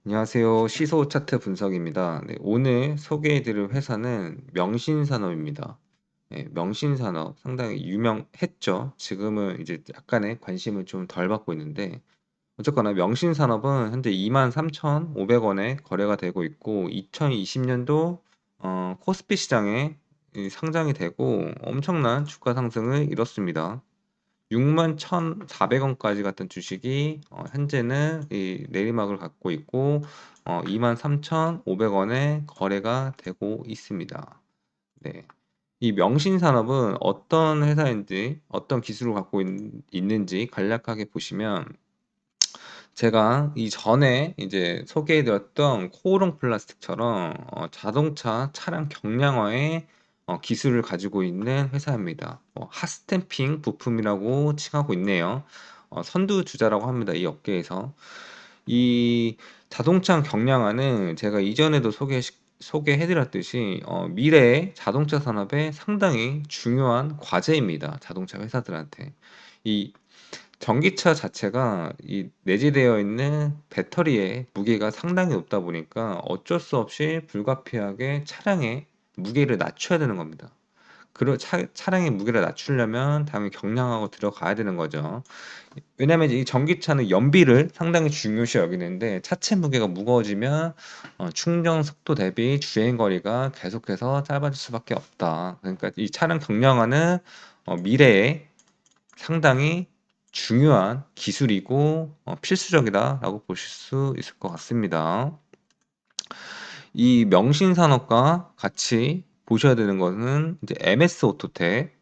안녕하세요. 시소 차트 분석입니다. 네, 오늘 소개해드릴 회사는 명신산업입니다. 네, 명신산업 상당히 유명했죠. 지금은 이제 약간의 관심을 좀 덜 받고 있는데, 어쨌거나 명신산업은 현재 23,500원에 거래가 되고 있고, 2020년도 코스피 시장에 상장이 되고 엄청난 주가 상승을 이뤘습니다. 61,400원까지 갔던 주식이 현재는 이 내리막을 갖고 있고 23,500원에 거래가 되고 있습니다. 네. 이 명신산업은 어떤 회사인지 어떤 기술을 갖고 있는지 간략하게 보시면 제가 이전에 이제 소개해드렸던 코오롱 플라스틱처럼 자동차 차량 경량화에 기술을 가지고 있는 회사입니다. 핫스탬핑 부품이라고 칭하고 있네요. 선두주자라고 합니다. 이 업계에서. 이 자동차 경량화는 제가 이전에도 소개해드렸듯이 미래의 자동차 산업에 상당히 중요한 과제입니다. 자동차 회사들한테. 이 전기차 자체가 이 내재되어 있는 배터리의 무게가 상당히 높다 보니까 어쩔 수 없이 불가피하게 차량의 무게를 낮춰야 되는 겁니다. 차량의 무게를 낮추려면 당연히 경량하고 들어가야 되는 거죠. 왜냐하면 이 전기차는 연비를 상당히 중요시 여기는데 차체 무게가 무거워지면 충전 속도 대비 주행 거리가 계속해서 짧아질 수밖에 없다. 그러니까 이 차량 경량화는 미래에 상당히 중요한 기술이고 필수적이다라고 보실 수 있을 것 같습니다. 이 명신산업과 같이 보셔야 되는 것은 이제 MS 오토텍,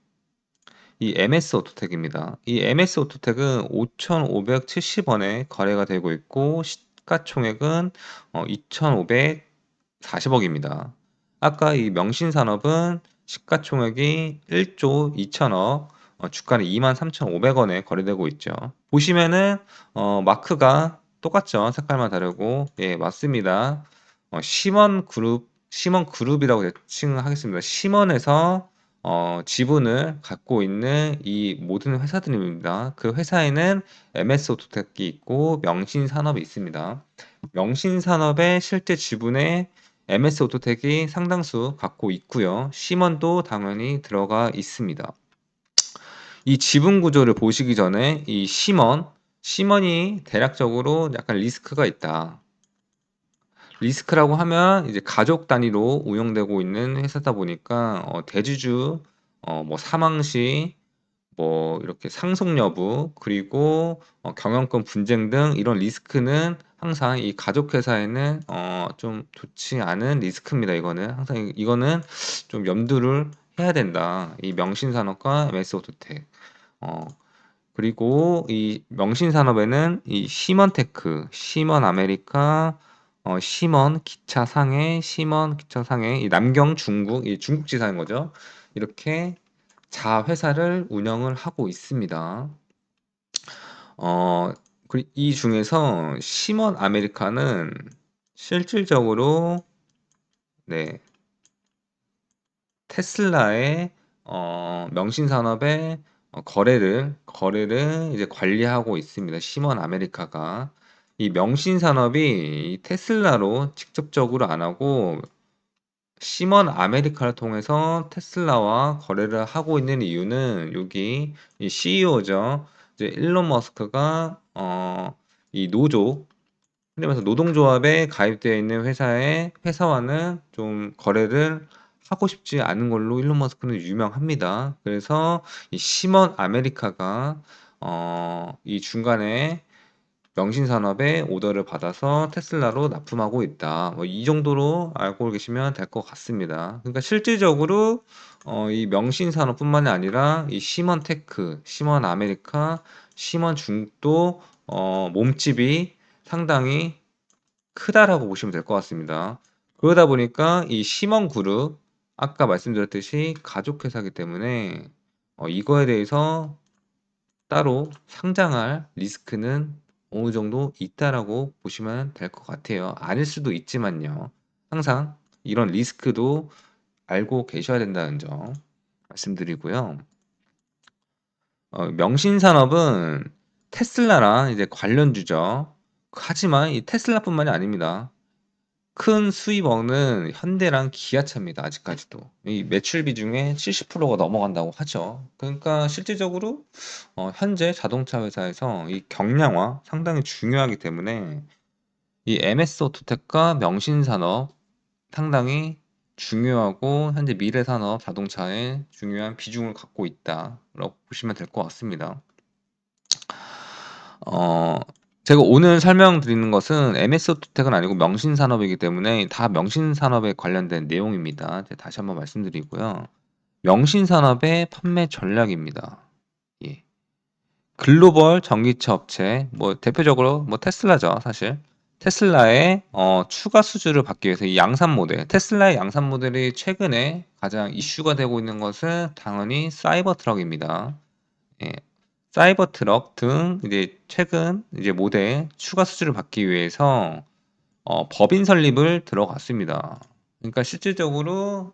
이 MS 오토텍입니다. 이 MS 오토텍은 5,570원에 거래가 되고 있고 시가총액은 2,540억입니다. 아까 이 명신산업은 시가총액이 1조 2천억, 주가는 23,500원에 거래되고 있죠. 보시면은 마크가 똑같죠. 색깔만 다르고. 예, 맞습니다. 심원그룹이라고 칭하겠습니다. 심원에서 지분을 갖고 있는 이 모든 회사들입니다. 그 회사에는 MS 오토텍이 있고 명신산업이 있습니다. 명신산업의 실제 지분에 MS 오토텍이 상당수 갖고 있고요. 심원도 당연히 들어가 있습니다. 이 지분 구조를 보시기 전에 이 심원이 대략적으로 약간 리스크가 있다. 리스크라고 하면 이제 가족 단위로 운영되고 있는 회사다 보니까 대주주 뭐 사망 시 뭐 이렇게 상속 여부 그리고 경영권 분쟁 등 이런 리스크는 항상 이 가족 회사에는 좀 좋지 않은 리스크입니다. 이거는 항상 이거는 좀 염두를 해야 된다. 이 명신산업과 MS 오토텍. 어, 그리고 이 명신산업에는 이 시먼테크, 시먼 아메리카, 시먼 기차상해, 시먼 기차상해, 이 남경 중국, 이 중국 지사인 거죠. 이렇게 자회사를 운영을 하고 있습니다. 어, 이 중에서 시먼 아메리카는 실질적으로 네, 테슬라의 명신산업의 거래를 이제 관리하고 있습니다. 시먼 아메리카가 이 명신산업이 이 테슬라로 직접적으로 안 하고 시먼 아메리카를 통해서 테슬라와 거래를 하고 있는 이유는 여기 이 CEO죠. 이제 일론 머스크가 이 노조 흔히 말해서 노동조합에 가입되어 있는 회사와는 좀 거래를 하고 싶지 않은 걸로 일론 머스크는 유명합니다. 그래서 이 시먼 아메리카가 이 중간에 명신산업에 오더를 받아서 테슬라로 납품하고 있다. 이 정도로 알고 계시면 될 것 같습니다. 그러니까 실질적으로 이 명신산업뿐만이 아니라 이 시먼테크, 시먼 아메리카, 시먼 중도 몸집이 상당히 크다라고 보시면 될 것 같습니다. 그러다 보니까 이 시먼 그룹 아까 말씀드렸듯이 가족 회사이기 때문에 이거에 대해서 따로 상장할 리스크는 어느 정도 있다라고 보시면 될 것 같아요. 아닐 수도 있지만요. 항상 이런 리스크도 알고 계셔야 된다는 점 말씀드리고요. 명신산업은 테슬라랑 이제 관련주죠. 하지만 이 테슬라뿐만이 아닙니다. 큰 수입원은 현대랑 기아차입니다. 아직까지도. 이 매출 비중의 70%가 넘어간다고 하죠. 그러니까 실질적으로 현재 자동차 회사에서 이 경량화 상당히 중요하기 때문에 이 MS 오토텍과 명신산업 상당히 중요하고 현재 미래산업 자동차에 중요한 비중을 갖고 있다라고 보시면 될 것 같습니다. 어, 제가 오늘 설명드리는 것은 MS 오토텍은 아니고 명신산업이기 때문에 다 명신산업에 관련된 내용입니다. 제가 다시 한번 말씀드리고요. 명신산업의 판매 전략입니다. 예. 글로벌 전기차 업체, 뭐 대표적으로 뭐 테슬라죠, 사실. 테슬라의 추가 수주를 받기 위해서 이 양산 모델, 테슬라의 양산 모델이 최근에 가장 이슈가 되고 있는 것은 당연히 사이버 트럭입니다. 예. 사이버 트럭 등 이제 최근 이제 모델 추가 수주를 받기 위해서 법인 설립을 들어갔습니다. 그러니까 실질적으로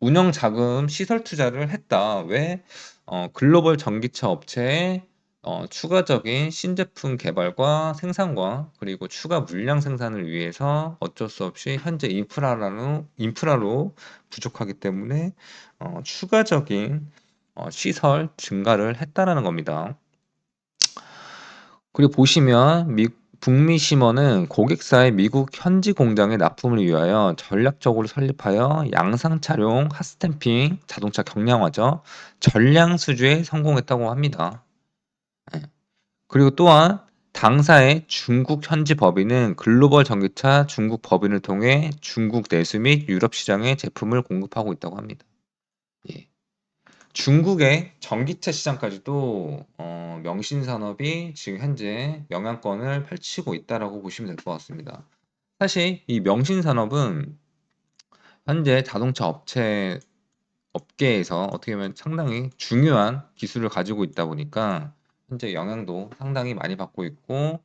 운영 자금 시설 투자를 했다. 왜? 글로벌 전기차 업체에 추가적인 신제품 개발과 생산과 그리고 추가 물량 생산을 위해서 어쩔 수 없이 현재 인프라로 부족하기 때문에 추가적인 시설 증가를 했다라는 겁니다. 그리고 보시면 북미 심원은 고객사의 미국 현지 공장에 납품을 위하여 전략적으로 설립하여 양상 차용 핫스탬핑 자동차 경량화죠. 전량 수주에 성공했다고 합니다. 예. 그리고 또한 당사의 중국 현지 법인은 글로벌 전기차 중국 법인을 통해 중국 내수 및 유럽 시장에 제품을 공급하고 있다고 합니다. 예. 중국의 전기차 시장까지도 명신산업이 지금 현재 영향권을 펼치고 있다라고 보시면 될 것 같습니다. 사실 이 명신산업은 현재 자동차 업계에서 어떻게 보면 상당히 중요한 기술을 가지고 있다 보니까 현재 영향도 상당히 많이 받고 있고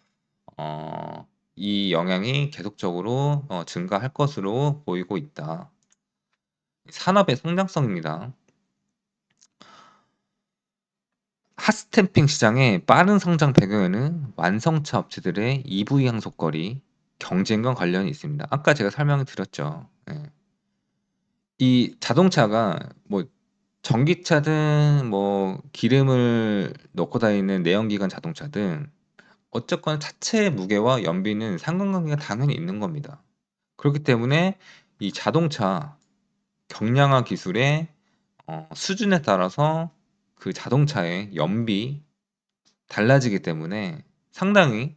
이 영향이 계속적으로 증가할 것으로 보이고 있다. 산업의 성장성입니다. 핫스탬핑 시장의 빠른 성장 배경에는 완성차 업체들의 EV 향속거리, 경쟁과 관련이 있습니다. 아까 제가 설명을 드렸죠. 예. 이 자동차가 뭐 전기차든 뭐 기름을 넣고 다니는 내연기관 자동차든 어쨌거나 차체의 무게와 연비는 상관관계가 당연히 있는 겁니다. 그렇기 때문에 이 자동차 경량화 기술의 수준에 따라서 그 자동차의 연비 달라지기 때문에 상당히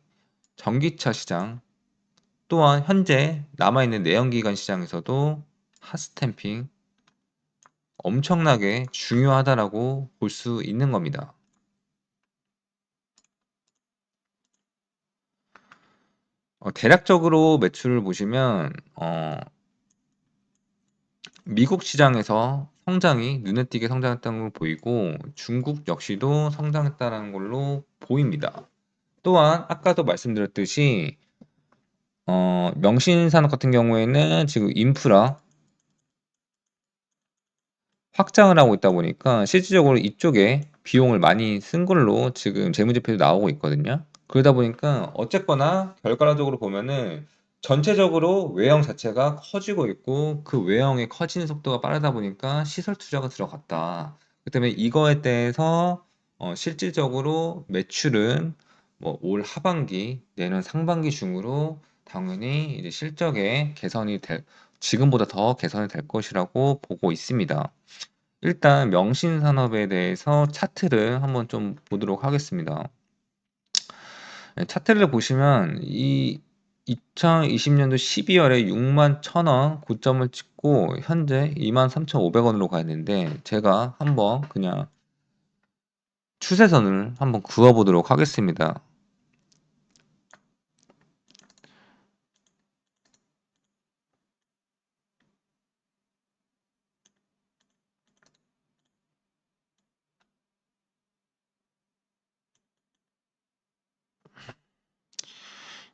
전기차 시장 또한 현재 남아있는 내연기관 시장에서도 핫스탬핑 엄청나게 중요하다라고 볼 수 있는 겁니다. 대략적으로 매출을 보시면 미국 시장에서 성장이 눈에 띄게 성장했다는 걸 보이고 중국 역시도 성장했다는 걸로 보입니다. 또한 아까도 말씀드렸듯이 명신산업 같은 경우에는 지금 인프라 확장을 하고 있다 보니까 실질적으로 이쪽에 비용을 많이 쓴 걸로 지금 재무제표도 나오고 있거든요. 그러다 보니까 어쨌거나 결과적으로 보면은 전체적으로 외형 자체가 커지고 있고 그 외형의 커지는 속도가 빠르다 보니까 시설 투자가 들어갔다. 그 때문에 이거에 대해서 실질적으로 매출은 뭐 올 하반기 내년 상반기 중으로 당연히 이제 실적에 개선이 될 지금보다 더 개선이 될 것이라고 보고 있습니다. 일단 명신산업에 대해서 차트를 한번 좀 보도록 하겠습니다. 네, 차트를 보시면 이 2020년도 12월에 6만 1,000원 고점을 찍고 현재 23,500원으로 가 있는데 제가 한번 그냥 추세선을 한번 그어 보도록 하겠습니다.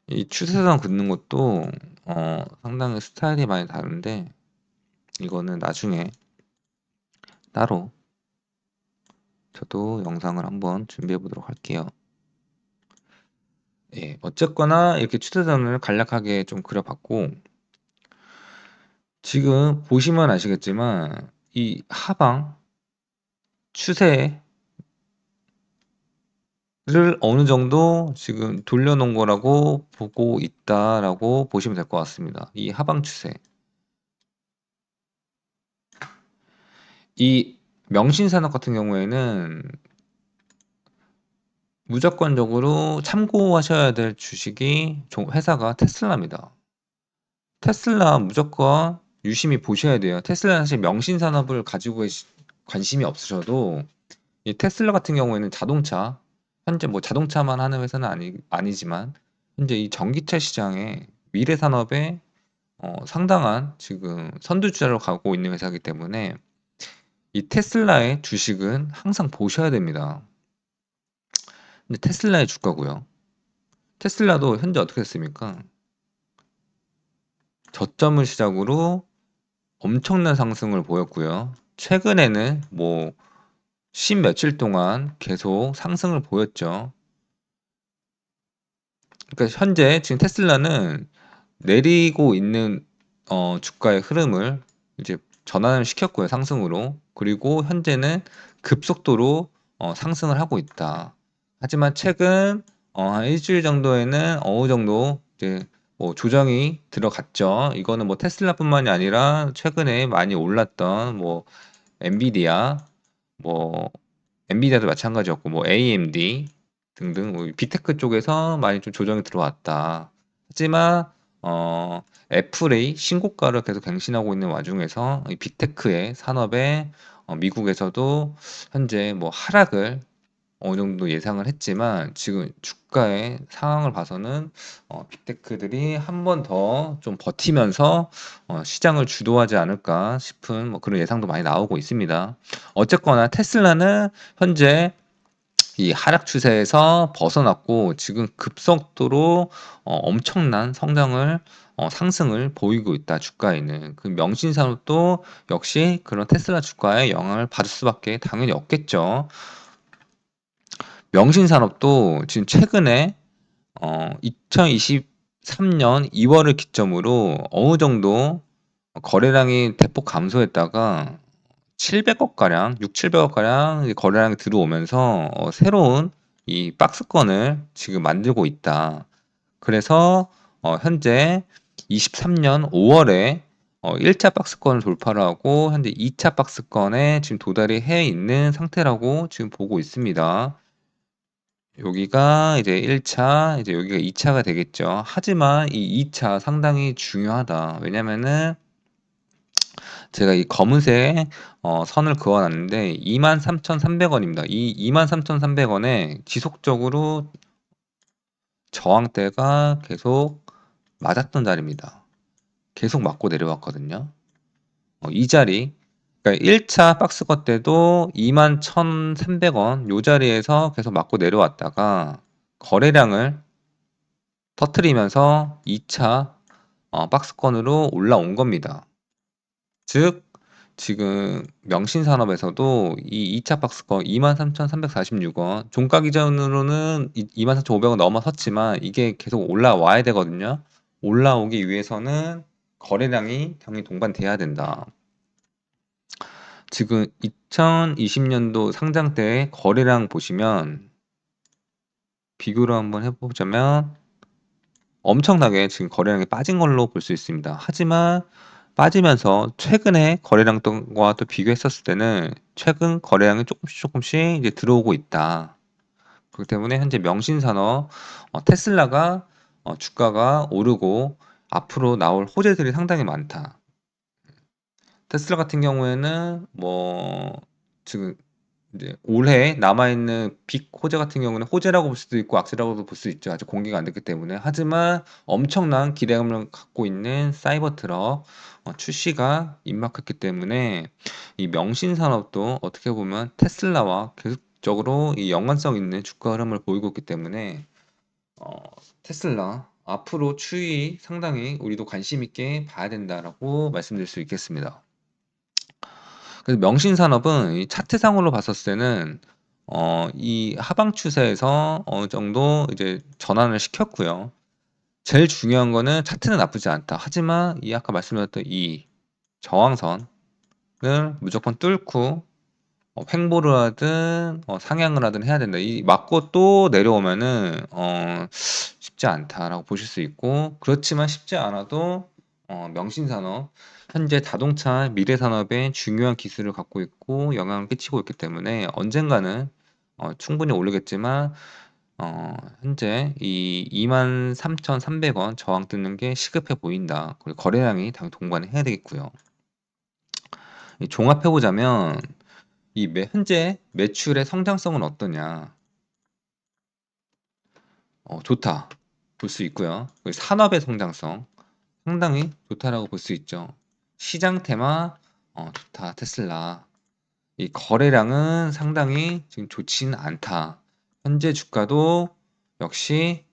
이 추세선 긋는 것도 상당히 스타일이 많이 다른데 이거는 나중에 따로 저도 영상을 한번 준비해 보도록 할게요. 예. 어쨌거나 이렇게 추세선을 간략하게 좀 그려 봤고 지금 보시면 아시겠지만 이 하방 추세를 어느 정도 지금 돌려 놓은 거라고 보고 있다라고 보시면 될 것 같습니다. 이 하방 추세. 이 명신산업 같은 경우에는 무조건적으로 참고하셔야 될 주식이 회사가 테슬라입니다. 테슬라 무조건 유심히 보셔야 돼요. 테슬라는 사실 명신산업을 가지고 관심이 없으셔도 이 테슬라 같은 경우에는 자동차, 현재 뭐 자동차만 하는 회사는 아니지만 현재 이 전기차 시장에 미래 산업에 상당한 지금 선두주자로 가고 있는 회사이기 때문에 이 테슬라의 주식은 항상 보셔야 됩니다. 근데 테슬라의 주가고요. 테슬라도 현재 어떻게 됐습니까? 저점을 시작으로 엄청난 상승을 보였고요. 최근에는 뭐 며칠 동안 계속 상승을 보였죠. 그러니까 현재 지금 테슬라는 내리고 있는 주가의 흐름을 이제 전환을 시켰고요, 상승으로. 그리고 현재는 급속도로 상승을 하고 있다. 하지만 최근 한 일주일 정도에는 어느 정도 이제 뭐 조정이 들어갔죠. 이거는 뭐 테슬라뿐만이 아니라 최근에 많이 올랐던 뭐 엔비디아, 뭐 엔비디아도 마찬가지였고 뭐 AMD 등등 뭐 빅테크 쪽에서 많이 좀 조정이 들어왔다. 하지만 애플의 신고가를 계속 갱신하고 있는 와중에서 이 빅테크의 산업에 미국에서도 현재 뭐 하락을 어느 정도 예상을 했지만 지금 주가의 상황을 봐서는 빅테크들이 한 번 더 좀 버티면서 시장을 주도하지 않을까 싶은 뭐 그런 예상도 많이 나오고 있습니다. 어쨌거나 테슬라는 현재 이 하락 추세에서 벗어났고 지금 급속도로 엄청난 성장을 상승을 보이고 있다. 주가에는 그 명신산업도 역시 그런 테슬라 주가에 영향을 받을 수밖에 당연히 없겠죠. 명신산업도 지금 최근에 2023년 2월을 기점으로 어느 정도 거래량이 대폭 감소했다가 700억 가량, 6,700억 가량 거래량이 들어오면서 새로운 이 박스권을 지금 만들고 있다. 그래서 현재 23년 5월에 1차 박스권을 돌파를 하고 현재 2차 박스권에 지금 도달이 해 있는 상태라고 지금 보고 있습니다. 여기가 이제 1차, 이제 여기가 2차가 되겠죠. 하지만 이 2차 상당히 중요하다. 왜냐면은 제가 이 검은색 선을 그어 놨는데 23,300원입니다. 이 23,300원에 지속적으로 저항대가 계속 맞았던 자리입니다. 계속 맞고 내려왔거든요. 이 자리, 그러니까 1차 박스권 때도 21,300원 요 자리에서 계속 맞고 내려왔다가 거래량을 터트리면서 2차 박스권으로 올라온 겁니다. 즉 지금 명신산업에서도 이 2차 박스권 23,346원 종가 기준으로는 24,500원 넘어섰지만 이게 계속 올라와야 되거든요. 올라오기 위해서는 거래량이 당연히 동반돼야 된다. 지금 2020년도 상장 때 거래량 보시면 비교를 한번 해보자면 엄청나게 지금 거래량이 빠진 걸로 볼 수 있습니다. 하지만 빠지면서 최근에 거래량과 또 비교했었을 때는 최근 거래량이 조금씩 이제 들어오고 있다. 그렇기 때문에 현재 명신산업 테슬라가 주가가 오르고 앞으로 나올 호재들이 상당히 많다. 테슬라 같은 경우에는 뭐 지금 이제 올해 남아있는 빅 호재 같은 경우는 호재라고 볼 수도 있고 악재라고도 볼 수 있죠. 아직 공개가 안 됐기 때문에. 하지만 엄청난 기대감을 갖고 있는 사이버 트럭 출시가 임박했기 때문에 이 명신산업도 어떻게 보면 테슬라와 계속적으로 이 연관성 있는 주가 흐름을 보이고 있기 때문에 어, 테슬라 앞으로 추이 상당히 우리도 관심 있게 봐야 된다라고 말씀드릴 수 있겠습니다. 그래서 명신산업은 이 차트상으로 봤었을 때는 이 하방 추세에서 어느 정도 이제 전환을 시켰고요. 제일 중요한 거는 차트는 나쁘지 않다. 하지만 이 아까 말씀드렸던 이 저항선을 무조건 뚫고 횡보를 하든 상향을 하든 해야 된다. 이 맞고 또 내려오면은 쉽지 않다라고 보실 수 있고, 그렇지만 쉽지 않아도 명신산업 현재 자동차 미래 산업에 중요한 기술을 갖고 있고 영향을 끼치고 있기 때문에 언젠가는 충분히 오르겠지만 현재 이 23,300원 저항 뜯는 게 시급해 보인다. 그리고 거래량이 당연히 동반을 해야 되겠고요. 종합해 보자면 이 현재 매출의 성장성은 어떠냐? 좋다. 볼 수 있고요. 그리고 산업의 성장성 상당히 좋다라고 볼 수 있죠. 시장 테마 좋다. 테슬라. 이 거래량은 상당히 지금 좋지는 않다. 현재 주가도 역시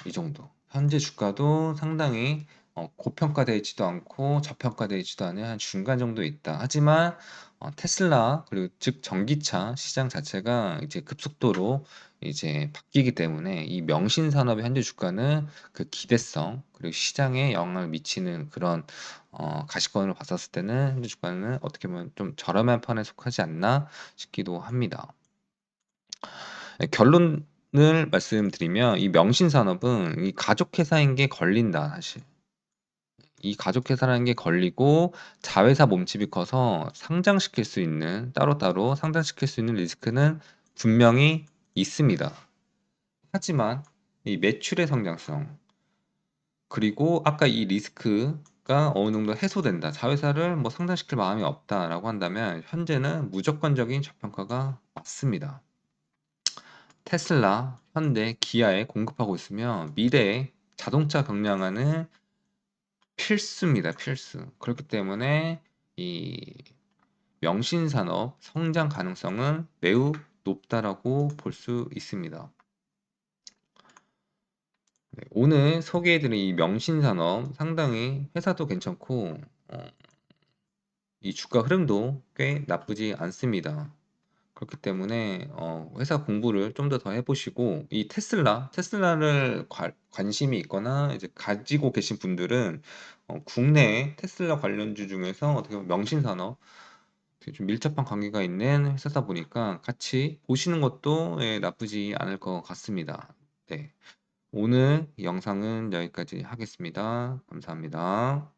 이 정도. 현재 주가도 상당히 고평가되어 있지도 않고 저평가되어 있지도 않은 한 중간 정도에 있다. 하지만 테슬라 그리고 즉 전기차 시장 자체가 이제 급속도로 이제 바뀌기 때문에 이 명신 산업의 현재 주가는 그 기대성 그리고 시장에 영향을 미치는 그런 가시권으로 봤었을 때는 현재 주가는 어떻게 보면 좀 저렴한 편에 속하지 않나 싶기도 합니다. 네, 결론을 말씀드리면 이 명신산업은 이 가족 회사인 게 걸린다 사실. 이 가족 회사라는 게 걸리고 자회사 몸집이 커서 상장시킬 수 있는 따로따로 상장시킬 수 있는 리스크는 분명히 있습니다. 하지만 이 매출의 성장성 그리고 아까 이 리스크가 어느 정도 해소된다. 자회사를 뭐 상장시킬 마음이 없다라고 한다면 현재는 무조건적인 저평가가 맞습니다. 테슬라, 현대, 기아에 공급하고 있으며 미래에 자동차 경량화는 필수입니다. 필수. 그렇기 때문에 이 명신산업 성장 가능성은 매우 높다라고 볼 수 있습니다. 네, 오늘 소개해드린 이 명신산업 상당히 회사도 괜찮고 이 주가 흐름도 꽤 나쁘지 않습니다. 그렇기 때문에 회사 공부를 좀 더 해보시고 이 테슬라를 관심이 있거나 이제 가지고 계신 분들은 국내 테슬라 관련주 중에서 어떻게 보면 명신산업 되게 좀 밀접한 관계가 있는 회사다 보니까 같이 보시는 것도 나쁘지 않을 것 같습니다. 네, 오늘 영상은 여기까지 하겠습니다. 감사합니다.